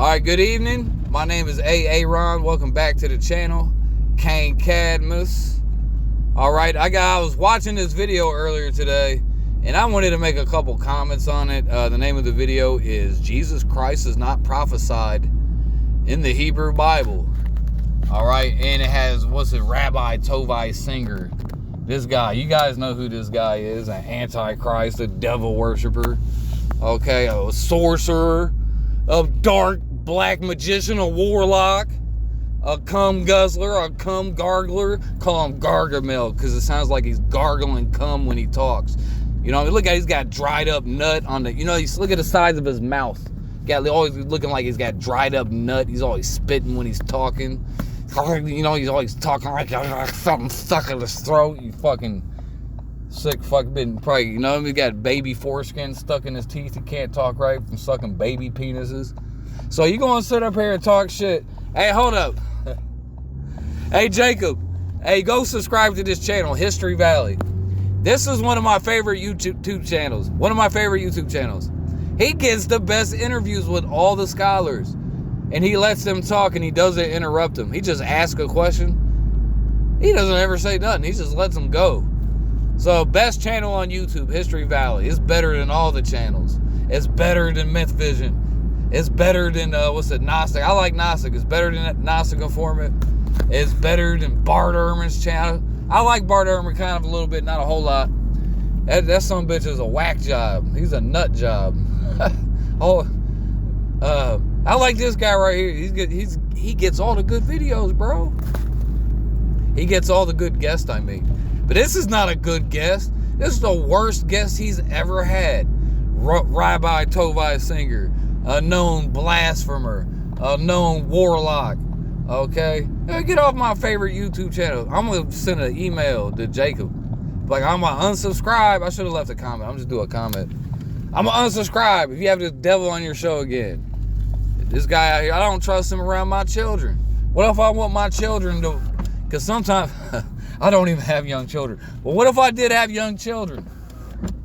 Alright, good evening. My name is Aaron. Welcome back to the channel. Cain Cadmus. Alright, I was watching this video earlier today, and I wanted to make a couple comments on it. The name of the video is Jesus Christ is not prophesied in the Hebrew Bible. Alright, and it has, Rabbi Tovi singer. This guy, you guys know who this guy is. An antichrist, a devil worshiper. Okay, a sorcerer, a dark black magician, a warlock, a cum guzzler, a cum gargler. Call him Gargamel because it sounds like he's gargling cum when he talks. You know, look at, he's got dried up nut on the, look at the size of his mouth. Always looking like he's got dried up nut. He's always spitting when he's talking. He's always talking like something stuck in his throat. You fucking sick fucking probably, he got baby foreskin stuck in his teeth. He can't talk right from sucking baby penises. So you gonna sit up here and talk shit. Hey, hold up. Hey, Jacob. Hey, go subscribe to this channel, History Valley. This is one of my favorite YouTube channels. He gets the best interviews with all the scholars. And he lets them talk and he doesn't interrupt them. He just asks a question. He doesn't ever say nothing. He just lets them go. So, best channel on YouTube, History Valley. It's better than all the channels. It's better than Myth Vision. It's better than, Gnostic. I like Gnostic. It's better than Gnostic Informant. It's better than Bart Ehrman's channel. I like Bart Ehrman kind of a little bit, not a whole lot. That son bitch is a whack job. He's a nut job. I like this guy right here. He's good. He gets all the good videos, bro. He gets all the good guests, I mean. But this is not a good guest. This is the worst guest he's ever had. Rabbi Tovi singer, a known blasphemer, a known warlock. Okay? Get off my favorite YouTube channel. I'm going to send an email to Jacob. Like, I'm going to unsubscribe. I should have left a comment. I'm just do a comment. I'm going to unsubscribe if you have this devil on your show again. This guy out here, I don't trust him around my children. What if I want my children to, because sometimes I don't even have young children. But what if I did have young children?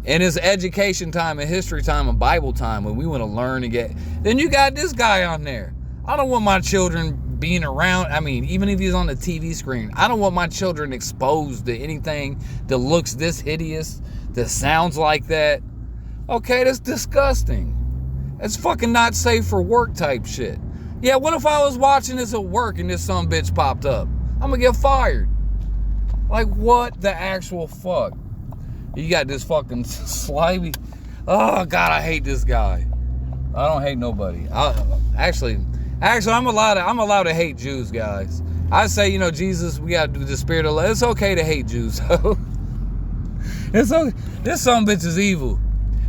And it's education time and history time and Bible time when we want to learn and get, then you got this guy on there. I don't want my children being around. I mean, even if he's on the TV screen, I don't want my children exposed to anything that looks this hideous, that sounds like that. Okay, that's disgusting. It's fucking not safe for work type shit. Yeah, what if I was watching this at work and this son bitch popped up? I'm gonna get fired. Like, what the actual fuck? You got this fucking slimy. Oh, God, I hate this guy. I don't hate nobody. Actually, I'm allowed to hate Jews, guys. I say, Jesus, we gotta do the spirit of love. It's okay to hate Jews. It's okay. This son bitch is evil.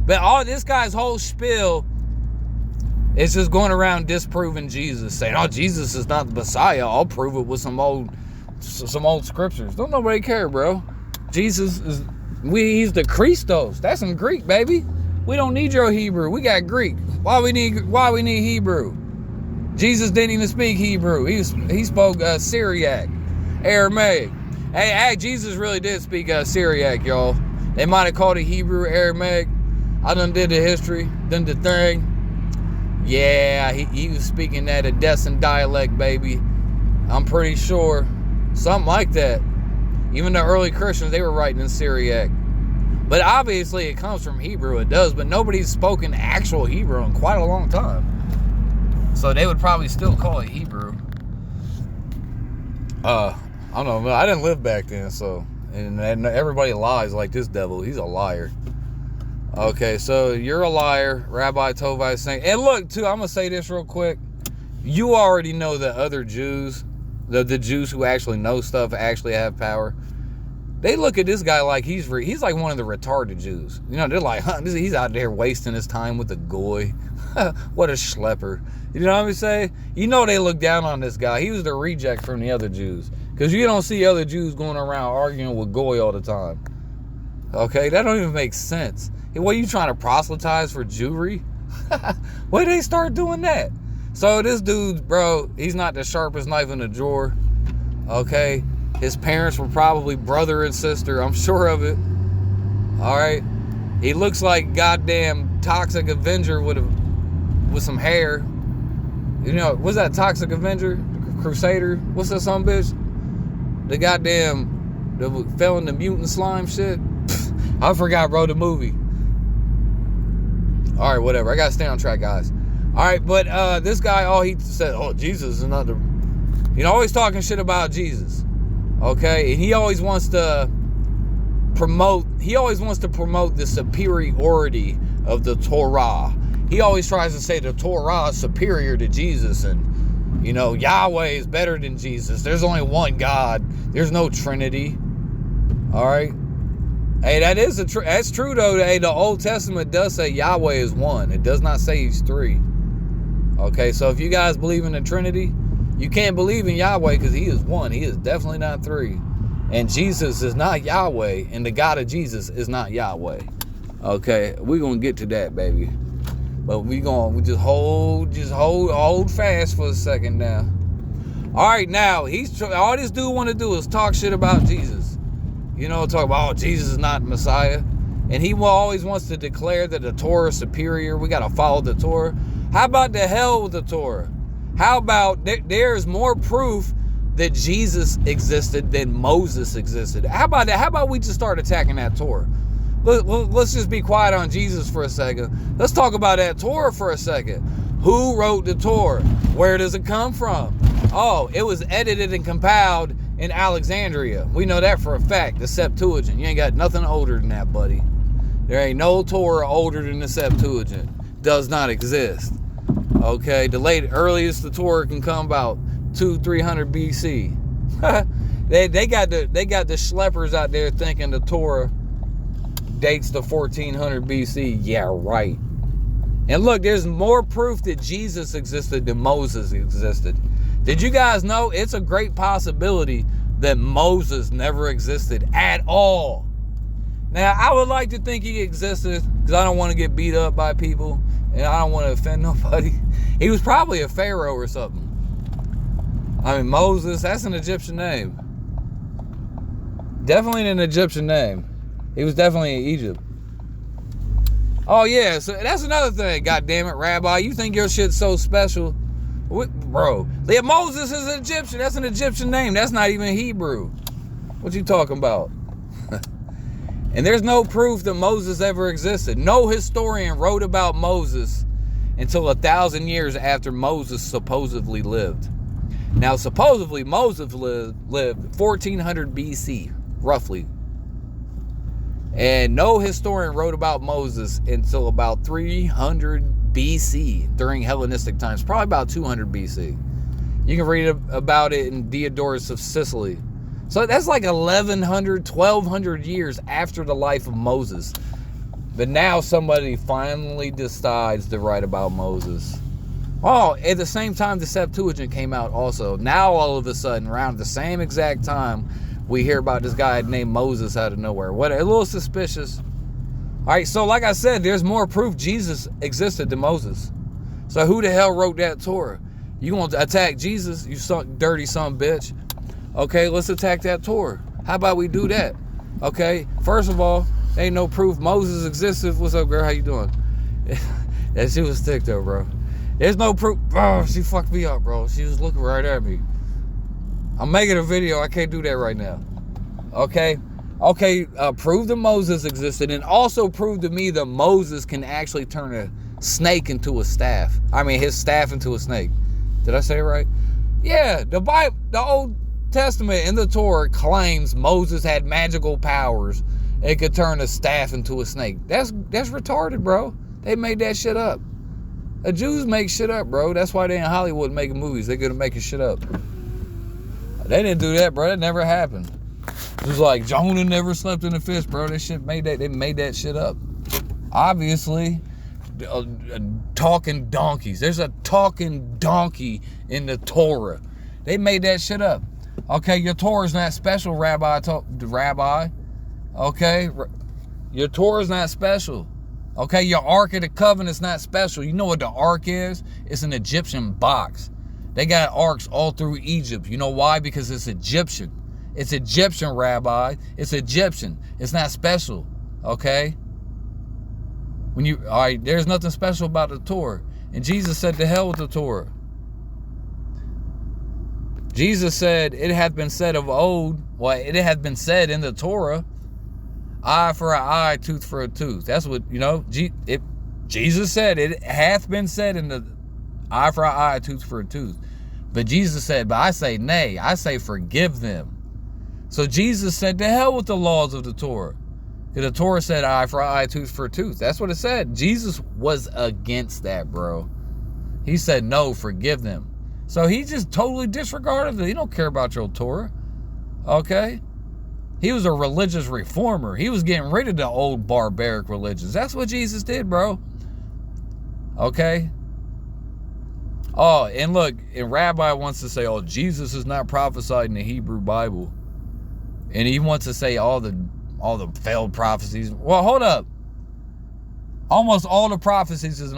But all this guy's whole spiel, it's just going around disproving Jesus, saying, "Oh, Jesus is not the Messiah. I'll prove it with some old scriptures." Don't nobody care, bro. Jesus is, he's the Christos. That's in Greek, baby. We don't need your Hebrew. We got Greek. Why we need Hebrew? Jesus didn't even speak Hebrew. He spoke Syriac, Aramaic. Hey, Jesus really did speak Syriac, y'all. They might have called it Hebrew, Aramaic. I done did the history, done the thing. Yeah, he was speaking that Edessan dialect, baby. I'm pretty sure. Something like that. Even the early Christians, they were writing in Syriac. But obviously it comes from Hebrew, it does. But nobody's spoken actual Hebrew in quite a long time. So they would probably still call it Hebrew. I don't know. I didn't live back then, so. And everybody lies like this devil. He's a liar. Okay, so you're a liar, Rabbi Tovi saying. And look, too, I'm going to say this real quick. You already know that other Jews, the Jews who actually know stuff, actually have power. They look at this guy like he's like one of the retarded Jews. They're like, he's out there wasting his time with the goy. What a schlepper. You know what I'm saying? They look down on this guy. He was the reject from the other Jews. Because you don't see other Jews going around arguing with goy all the time. Okay, that don't even make sense. What, are you trying to proselytize for Jewry? When did they start doing that? So this dude, bro, he's not the sharpest knife in the drawer. Okay? His parents were probably brother and sister. I'm sure of it. Alright? He looks like goddamn Toxic Avenger with some hair. You know, what's that Toxic Avenger? Crusader? What's that some bitch? The goddamn, that fell in the mutant slime shit. I forgot, bro, the movie. All right, whatever. I got to stay on track, guys. All right, but this guy, all he said, oh, Jesus is another, you know, always talking shit about Jesus. Okay, and he always wants to promote the superiority of the Torah. He always tries to say the Torah is superior to Jesus, and, you know, Yahweh is better than Jesus. There's only one God. There's no Trinity. All right. Hey, that's true though. Hey, the Old Testament does say Yahweh is one. It does not say he's three. Okay, so if you guys believe in the Trinity, you can't believe in Yahweh because he is one. He is definitely not three. And Jesus is not Yahweh, and the God of Jesus is not Yahweh. Okay, we're gonna get to that, baby. But we just hold fast for a second now. All right, now all this dude want to do is talk shit about Jesus. You know, talk about, oh, Jesus is not Messiah. And he always wants to declare that the Torah is superior. We got to follow the Torah. How about the hell with the Torah? How about there's more proof that Jesus existed than Moses existed? How about that? How about we just start attacking that Torah? Let's just be quiet on Jesus for a second. Let's talk about that Torah for a second. Who wrote the Torah? Where does it come from? Oh, it was edited and compiled in Alexandria. We know that for a fact. The Septuagint. You ain't got nothing older than that, buddy. There ain't no Torah older than the Septuagint. Does not exist. Okay, the earliest the Torah can come about 200-300 BC. they got the schleppers out there thinking the Torah dates to 1400 BC. Yeah, right. And look, there's more proof that Jesus existed than Moses existed. Did you guys know it's a great possibility that Moses never existed at all? Now, I would like to think he existed because I don't want to get beat up by people and I don't want to offend nobody. He was probably a pharaoh or something. I mean, Moses, that's an Egyptian name. Definitely an Egyptian name. He was definitely in Egypt. Oh, yeah, so that's another thing. God damn it, Rabbi. You think your shit's so special? Bro, yeah, Moses is an Egyptian. That's an Egyptian name. That's not even Hebrew. What you talking about? And there's no proof that Moses ever existed. No historian wrote about Moses until 1,000 years after Moses supposedly lived. Now, supposedly Moses lived 1400 BC, roughly. And no historian wrote about Moses until about 300 BC during Hellenistic times, probably about 200 BC. You can read about it in Diodorus of Sicily. So that's like 1,100, 1,200 years after the life of Moses. But now somebody finally decides to write about Moses. Oh, at the same time the Septuagint came out also. Now all of a sudden, around the same exact time, we hear about this guy named Moses out of nowhere. What, a little suspicious. All right, so like I said, there's more proof Jesus existed than Moses. So who the hell wrote that Torah? You want to attack Jesus, you dirty son of a bitch? Okay, let's attack that Torah. How about we do that? Okay, first of all, ain't no proof Moses existed. What's up, girl? How you doing? That shit was thick though, bro. There's no proof. Oh, she fucked me up, bro. She was looking right at me. I'm making a video. I can't do that right now. Okay? Prove that Moses existed, and also prove to me that Moses can actually turn a snake into a staff. I mean, his staff into a snake. Did I say it right? Yeah, the Bible, the Old Testament in the Torah claims Moses had magical powers and could turn a staff into a snake. That's retarded, bro. They made that shit up. The Jews make shit up, bro. That's why they in Hollywood making movies. They're good at making shit up. They didn't do that, bro. That never happened. It was like Jonah never slept in a fish, bro. They made that shit up. Obviously, talking donkeys. There's a talking donkey in the Torah. They made that shit up. Okay, your Torah's not special, Rabbi. Okay, your Torah's not special. Okay, your Ark of the Covenant's not special. You know what the Ark is? It's an Egyptian box. They got arks all through Egypt. You know why? Because it's Egyptian. It's Egyptian, Rabbi. It's Egyptian. It's not special. Okay? All right, there's nothing special about the Torah. And Jesus said, to hell with the Torah. Jesus said, it hath been said of old, well, it hath been said in the Torah, eye for an eye, tooth for a tooth. That's what, Jesus said, it hath been said in the eye for an eye, tooth for a tooth. But Jesus said, but I say nay, I say forgive them. So Jesus said, to hell with the laws of the Torah. Because the Torah said eye for eye, tooth for tooth. That's what it said. Jesus was against that, bro. He said, no, forgive them. So he just totally disregarded it. He don't care about your Torah. Okay? He was a religious reformer. He was getting rid of the old barbaric religions. That's what Jesus did, bro. Okay? Oh, and look, and Rabbi wants to say, oh, Jesus is not prophesied in the Hebrew Bible. And he wants to say all the failed prophecies. Well, hold up. Almost all the prophecies in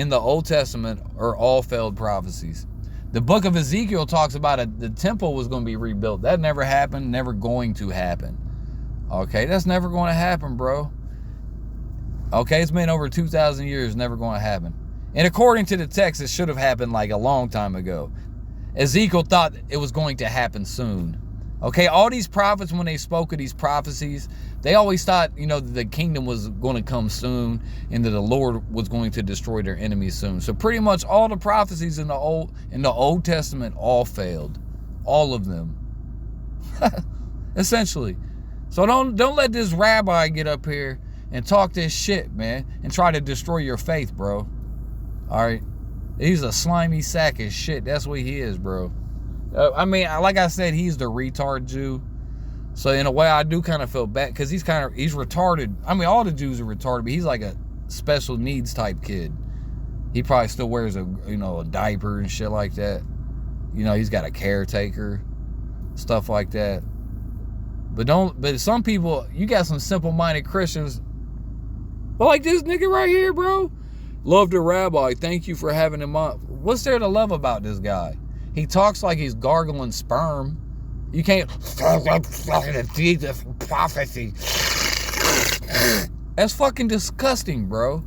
the Old Testament are all failed prophecies. The book of Ezekiel talks about the temple was going to be rebuilt. That never happened, never going to happen. Okay, that's never going to happen, bro. Okay, it's been over 2,000 years, never going to happen. And according to the text, it should have happened like a long time ago. Ezekiel thought it was going to happen soon. Okay, all these prophets, when they spoke of these prophecies, they always thought, the kingdom was going to come soon and that the Lord was going to destroy their enemies soon. So pretty much all the prophecies in the Old Testament all failed. All of them. Essentially. So don't let this rabbi get up here and talk this shit, man, and try to destroy your faith, bro. All right? He's a slimy sack of shit. That's what he is, bro. Like I said, he's the retard Jew. So in a way, I do kind of feel bad because he's retarded. All the Jews are retarded, but he's like a special needs type kid. He probably still wears a diaper and shit like that. He's got a caretaker, stuff like that. But some people, you got some simple-minded Christians, but like this nigga right here, bro. Love the rabbi. Thank you for having him on. What's there to love about this guy? He talks like he's gargling sperm. You can't. Jesus prophecy. That's fucking disgusting, bro.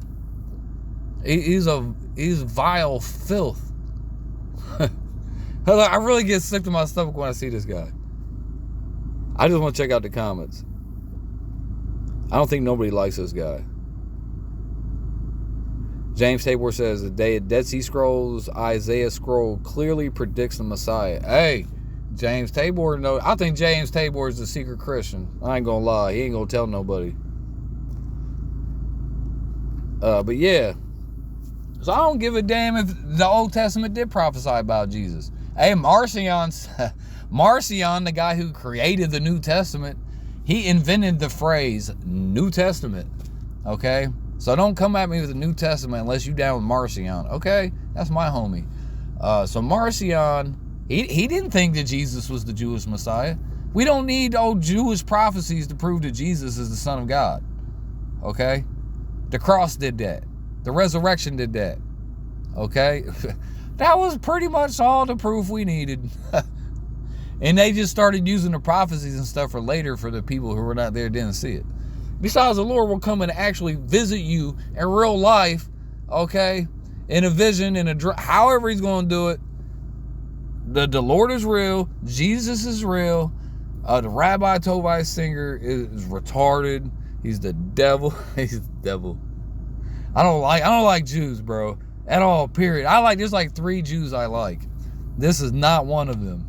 He's vile filth. I really get sick to my stomach when I see this guy. I just want to check out the comments. I don't think nobody likes this guy. James Tabor says the Dead Sea Scrolls, Isaiah scroll clearly predicts the Messiah. Hey, James Tabor, no, I think James Tabor is a secret Christian. I ain't gonna lie, he ain't gonna tell nobody. But yeah, so I don't give a damn if the Old Testament did prophesy about Jesus. Hey, Marcion, the guy who created the New Testament, he invented the phrase New Testament. Okay. So don't come at me with the New Testament unless you down with Marcion, okay? That's my homie. So Marcion, he didn't think that Jesus was the Jewish Messiah. We don't need old Jewish prophecies to prove that Jesus is the Son of God, okay? The cross did that. The resurrection did that, okay? That was pretty much all the proof we needed. And they just started using the prophecies and stuff for later for the people who were not there, didn't see it. Besides, the Lord will come and actually visit you in real life, okay? In a vision, however he's going to do it. The Lord is real. Jesus is real. The Rabbi Tovi singer is retarded. He's the devil. He's the devil. I don't like Jews, bro. At all, period. There's like 3 Jews I like. This is not one of them.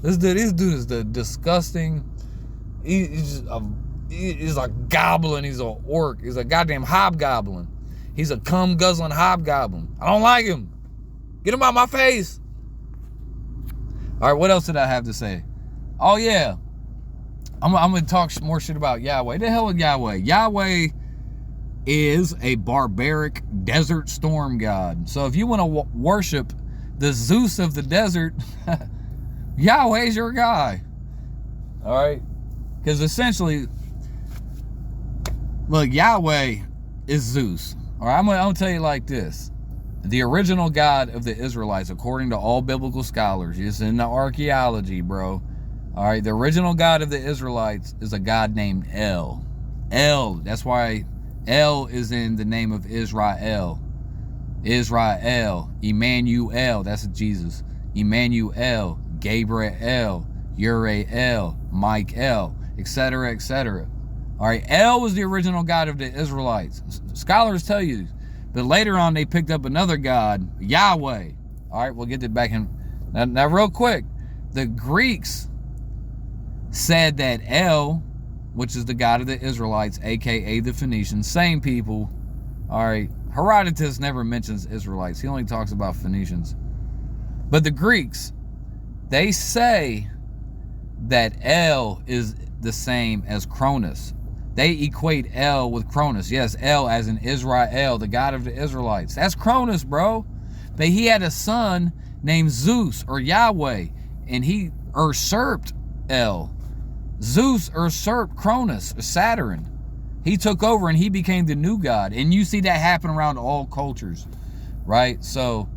This dude is the disgusting. He's a goblin. He's an orc. He's a goddamn hobgoblin. He's a cum guzzling hobgoblin. I don't like him. Get him out my face. All right, what else did I have to say? Oh yeah, I'm gonna talk more shit about Yahweh. The hell is Yahweh? Yahweh is a barbaric desert storm god. So if you want to worship the Zeus of the desert, Yahweh's your guy. All right, because essentially, look, Yahweh is Zeus. All right, I'm gonna tell you like this. The original God of the Israelites, according to all biblical scholars, it's in the archaeology, bro. All right, the original God of the Israelites is a God named El. El, that's why El is in the name of Israel. Israel, Emmanuel, that's Jesus. Emmanuel, Gabriel, Uriel, Michael, etc., etc. All right, El was the original God of the Israelites. Scholars tell you this. But later on, they picked up another God, Yahweh. All right, we'll get it back in. Now real quick, the Greeks said that El, which is the God of the Israelites, a.k.a. the Phoenicians, same people. All right, Herodotus never mentions Israelites. He only talks about Phoenicians. But the Greeks, they say that El is the same as Cronus. They equate El with Cronus. Yes, El as in Israel, the God of the Israelites. That's Cronus, bro. But he had a son named Zeus or Yahweh, and he usurped El. Zeus usurped Cronus, or Saturn. He took over and he became the new god. And you see that happen around all cultures, right? So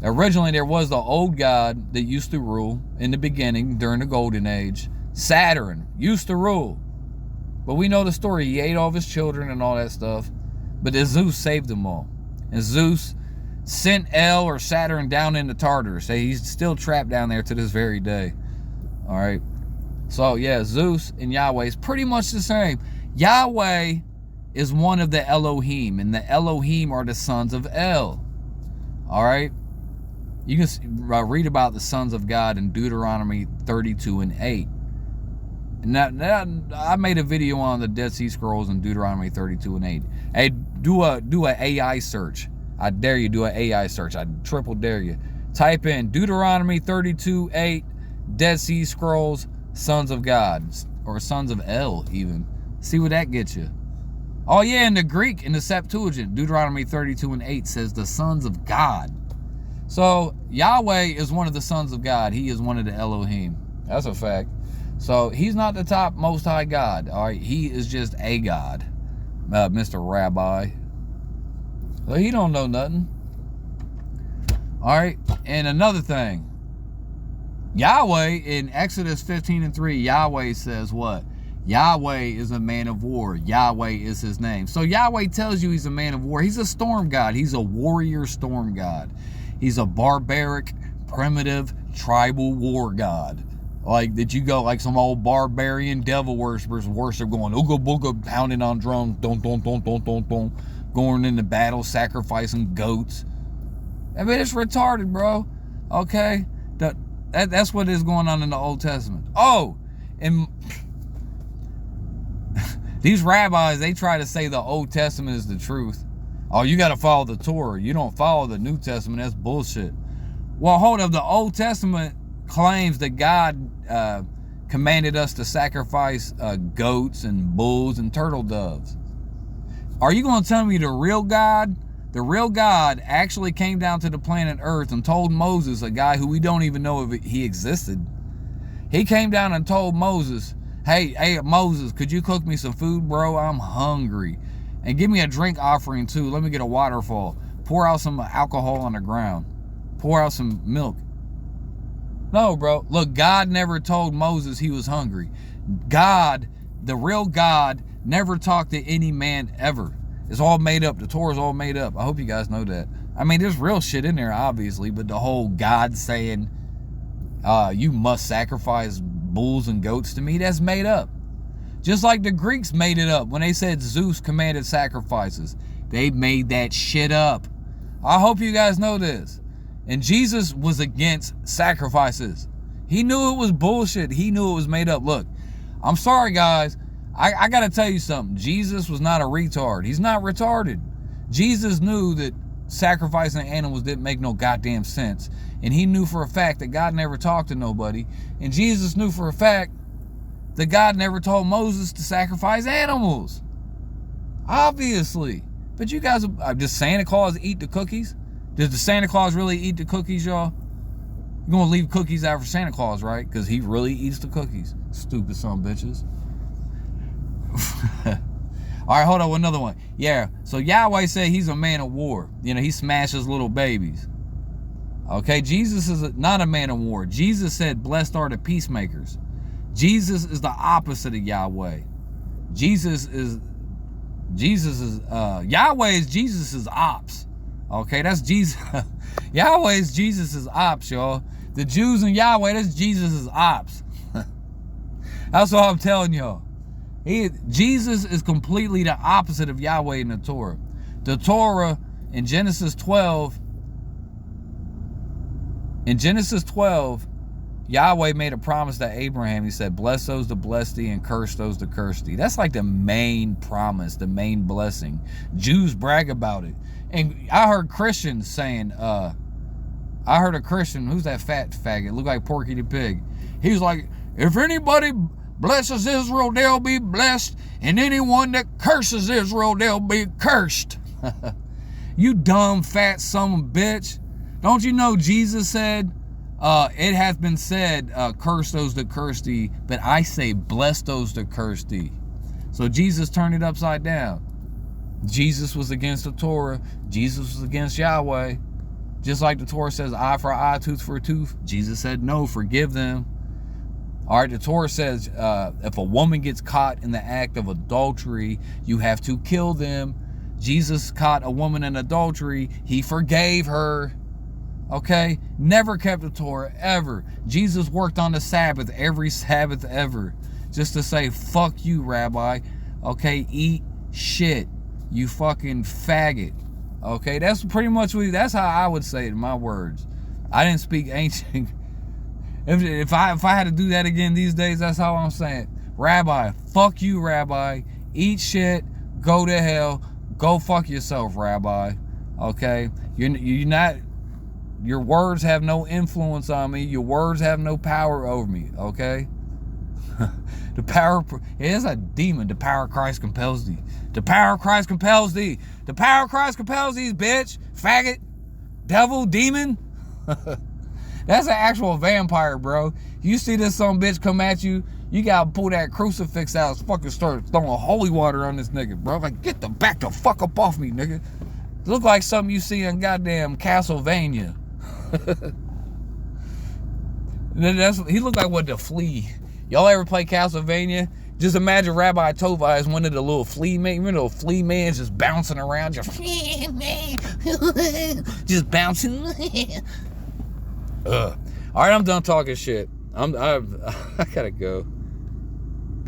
originally there was the old god that used to rule in the beginning during the golden age. Saturn used to rule. But we know the story. He ate all of his children and all that stuff. But Zeus saved them all. And Zeus sent El or Saturn down into Tartarus. Hey, he's still trapped down there to this very day. All right. So, yeah, Zeus and Yahweh is pretty much the same. Yahweh is one of the Elohim. And the Elohim are the sons of El. All right. You can read about the sons of God in Deuteronomy 32 and 8. Now, I made a video on the Dead Sea Scrolls in Deuteronomy 32 and 8. Hey, do a AI search. I dare you, do an AI search. I triple dare you. Type in Deuteronomy 32, 8, Dead Sea Scrolls, Sons of God, or Sons of El even. See what that gets you. Oh yeah, in the Greek, in the Septuagint, Deuteronomy 32 and 8 says the sons of God. So Yahweh is one of the sons of God. He is one of the Elohim. That's a fact. So he's not the top most high God. All right, he is just a God, Mr. Rabbi. Well, he don't know nothing. All right, and another thing, Yahweh in Exodus 15 and 3, Yahweh says what? Yahweh is a man of war. Yahweh is his name. So Yahweh tells you he's a man of war. He's a storm god. He's a warrior storm god. He's a barbaric, primitive, tribal war god. Like, that you go like some old barbarian devil worshippers worship, going ooga booga, pounding on drums, don don don don don don, going into battle, sacrificing goats. I mean, it's retarded, bro. Okay, that's what is going on in the Old Testament. Oh, and these rabbis, they try to say the Old Testament is the truth. Oh, you got to follow the Torah. You don't follow the New Testament. That's bullshit. Well, hold up. The Old Testament claims that God commanded us to sacrifice goats and bulls and turtle doves. Are you going to tell me the real God actually came down to the planet Earth and told Moses, a guy who we don't even know if he existed, he came down and told Moses, hey Moses, could you cook me some food, bro? I'm hungry. And give me a drink offering too. Let me get a waterfall. Pour out some alcohol on the ground. Pour out some milk. No, bro. Look, God never told Moses he was hungry. God, the real God, never talked to any man ever. It's all made up. The Torah's all made up. I hope you guys know that. I mean, there's real shit in there, obviously, but the whole God saying, you must sacrifice bulls and goats to me, that's made up. Just like the Greeks made it up when they said Zeus commanded sacrifices. They made that shit up. I hope you guys know this. And Jesus was against sacrifices. He knew it was bullshit. He knew it was made up. Look, I'm sorry, guys. I got to tell you something. Jesus was not a retard. He's not retarded. Jesus knew that sacrificing animals didn't make no goddamn sense. And he knew for a fact that God never talked to nobody. And Jesus knew for a fact that God never told Moses to sacrifice animals. Obviously. But you guys, does Santa Claus eat the cookies? Does the Santa Claus really eat the cookies, y'all? You're going to leave cookies out for Santa Claus, right? Because he really eats the cookies. Stupid son of bitches. All right, hold on, another one. Yeah, so Yahweh said he's a man of war. You know, he smashes little babies. Okay, Jesus is not a man of war. Jesus said, blessed are the peacemakers. Jesus is the opposite of Yahweh. Yahweh is Jesus's ops. Okay, that's Jesus. Yahweh is Jesus's ops, y'all. The Jews and Yahweh, that's Jesus' ops. That's what I'm telling y'all. Jesus is completely the opposite of Yahweh in the Torah. The Torah in Genesis 12, Yahweh made a promise to Abraham. He said, bless those that bless thee and curse those that curse thee. That's like the main promise, the main blessing. Jews brag about it. And I heard Christians saying, I heard a Christian, who's that fat faggot? Look like Porky the Pig. He's like, if anybody blesses Israel, they'll be blessed. And anyone that curses Israel, they'll be cursed. You dumb, fat son of a bitch. Don't you know Jesus said, it has been said, curse those that curse thee, but I say bless those that curse thee. So Jesus turned it upside down. Jesus was against the Torah. Jesus was against Yahweh. Just like the Torah says, eye for eye, tooth for a tooth. Jesus said, no, forgive them. All right, the Torah says, if a woman gets caught in the act of adultery, you have to kill them. Jesus caught a woman in adultery. He forgave her. Okay? Never kept the Torah, ever. Jesus worked on the Sabbath, every Sabbath ever. Just to say, fuck you, Rabbi. Okay? Eat shit. You fucking faggot. Okay? That's pretty much that's how I would say it in my words. I didn't speak ancient. If I had to do that again these days, that's how I'm saying. Rabbi, fuck you, Rabbi. Eat shit. Go to hell. Go fuck yourself, Rabbi. Okay? You're not... Your words have no influence on me. Your words have no power over me, okay? The power... It is a demon. The power of Christ compels thee. The power of Christ compels thee. The power of Christ compels thee, bitch. Faggot. Devil. Demon. That's an actual vampire, bro. You see this some bitch come at you, you gotta pull that crucifix out and fucking start throwing holy water on this nigga, bro. Like, get the back the fuck up off me, nigga. Look like something you see in goddamn Castlevania. He looked like what, the flea. Y'all ever play Castlevania? Just imagine Rabbi Tovi as one of the little flea men. You know, little flea man's just bouncing around, just bouncing. All right, I'm done talking shit. I gotta go.